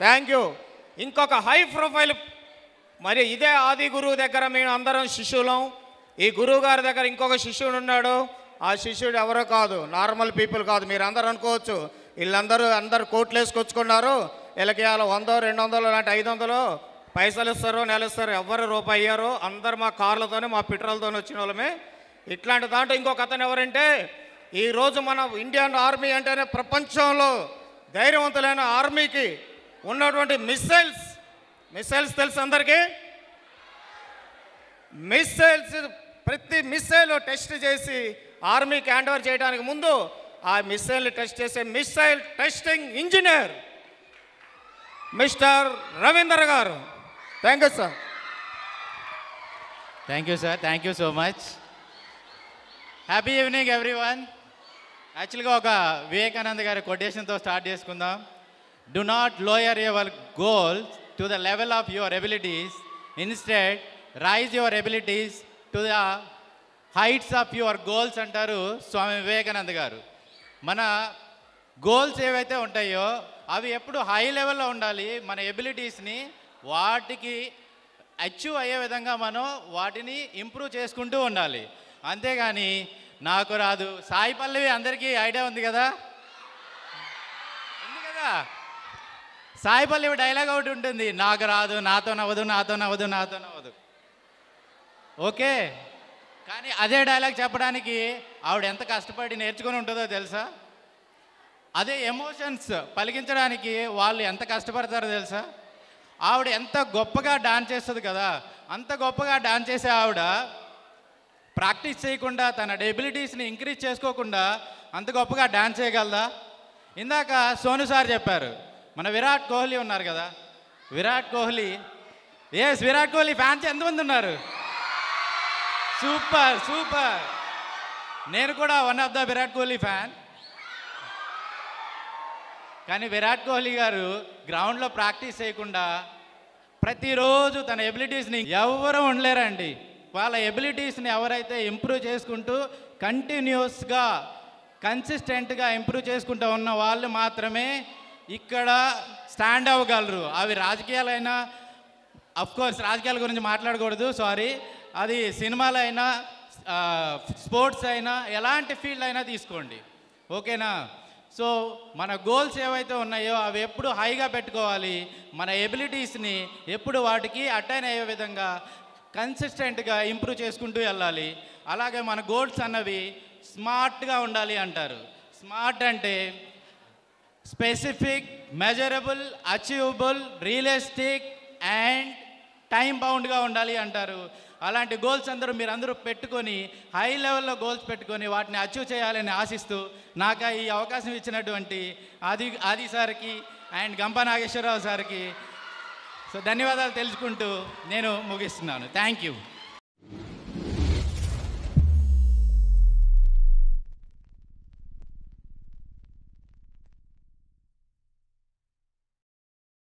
Thank you. ఇంకొక high profile, మరి ఇదే ఆది గురువు దగ్గర మేము అందరం శిష్యులం. ఈ గురువు గారి దగ్గర ఇంకొక శిష్యుడు ఉన్నాడు. ఆ శిష్యుడు ఎవరో కాదు, నార్మల్ పీపుల్ కాదు. మీరు అందరూ అనుకోవచ్చు అందరూ కోట్లు వేసుకొచ్చుకున్నారు, వీళ్ళకి ఇవాళ 100, 200 లాంటి 500 పైసలు ఇస్తారు, నెల ఇస్తారు. ఎవరు రూపాయి అయ్యారు, అందరు మా కార్లతోనే మా పెట్రోల్తోనే వచ్చిన వాళ్ళమే. ఇట్లాంటి దాంట్లో ఇంకొక అతను ఎవరంటే, ఈరోజు మన ఇండియన్ ఆర్మీ అంటేనే ప్రపంచంలో ధైర్యవంతులైన ఆర్మీకి ఉన్నటువంటి మిస్సైల్స్ తెలుసు అందరికీ. ప్రతి మిస్సైల్ టెస్ట్ చేసి ఆర్మీకి హ్యాండ్ ఓవర్ చేయడానికి ముందు ఆ మిస్సైల్ టెస్ట్ చేసే missile testing engineer mister Ravinder గారు. Thank you sir. Thank you sir, thank you so much. Happy evening everyone. యాక్చువల్గా ఒక వివేకానంద గారి కొటేషన్తో స్టార్ట్ చేసుకుందాం. Do not lower your goals to the level of your abilities, instead raise your abilities to the heights of your goals అంటారు స్వామి వివేకానంద గారు. మన goals ఏవైతే ఉంటాయో అవి ఎప్పుడు హై లెవెల్లో ఉండాలి. మన ఎబిలిటీస్ని వాటికి అచీవ్ అయ్యే విధంగా మనం వాటిని ఇంప్రూవ్ చేసుకుంటూ ఉండాలి. అంతేగాని నాకు రాదు, సాయి పల్లవి అందరికీ ఐడియా ఉంది కదా, సాయి పల్లవి డైలాగ్ ఒకటి ఉంటుంది, నాకు రాదు, నాతో నవ్వదు. ఓకే, కానీ అదే డైలాగ్ చెప్పడానికి ఆవిడ ఎంత కష్టపడి నేర్చుకొని ఉంటుందో తెలుసా? అదే ఎమోషన్స్ పలికించడానికి వాళ్ళు ఎంత కష్టపడతారో తెలుసా? ఆవిడ ఎంత గొప్పగా డాన్స్ చేస్తుంది కదా, అంత గొప్పగా డాన్స్ చేసే ఆవిడ ప్రాక్టీస్ చేయకుండా తన ఎబిలిటీస్ని ఇంక్రీజ్ చేసుకోకుండా అంత గొప్పగా డాన్స్ చేయగలదా? ఇందాక సోను సార్ చెప్పారు, మన విరాట్ కోహ్లీ ఉన్నారు కదా, విరాట్ కోహ్లీ ఫ్యాన్స్ ఎంతమంది ఉన్నారు? సూపర్. నేను కూడా one of the Virat Kohli fan. కానీ విరాట్ కోహ్లీ గారు గ్రౌండ్లో ప్రాక్టీస్ చేయకుండా ప్రతిరోజు తన ఎబిలిటీస్ని ఎవరు ఉండలేరండి. వాళ్ళ ఎబిలిటీస్ని ఎవరైతే ఇంప్రూవ్ చేసుకుంటూ కంటిన్యూస్గా కన్సిస్టెంట్గా ఇంప్రూవ్ చేసుకుంటూ ఉన్న వాళ్ళు మాత్రమే ఇక్కడ స్టాండ్ అవ్వగలరు. అవి రాజకీయాలైనా, అఫ్కోర్స్ రాజకీయాల గురించి మాట్లాడకూడదు, సారీ, అది సినిమాలైనా స్పోర్ట్స్ అయినా ఎలాంటి ఫీల్డ్ అయినా తీసుకోండి, ఓకేనా? సో మన గోల్స్ ఏవైతే ఉన్నాయో అవి ఎప్పుడు హైగా పెట్టుకోవాలి. మన ఎబిలిటీస్ని ఎప్పుడు వాటికి అటైన్ అయ్యే విధంగా కన్సిస్టెంట్గా ఇంప్రూవ్ చేసుకుంటూ వెళ్ళాలి. అలాగే మన గోల్స్ అన్నవి స్మార్ట్గా ఉండాలి అంటారు. స్మార్ట్ అంటే specific, measurable, achievable, realistic and time బౌండ్గా ఉండాలి అంటారు. అలాంటి గోల్స్ మీరందరూ పెట్టుకొని హై లెవెల్లో గోల్స్ పెట్టుకొని వాటిని అచీవ్ చేయాలని ఆశిస్తూ నాకు ఈ అవకాశం ఇచ్చినటువంటి ఆది సార్కి అండ్ గంపా నాగేశ్వరరావు సార్కి ధన్యవాదాలు తెలుసుకుంటూ నేను ముగిస్తున్నాను. Thank you.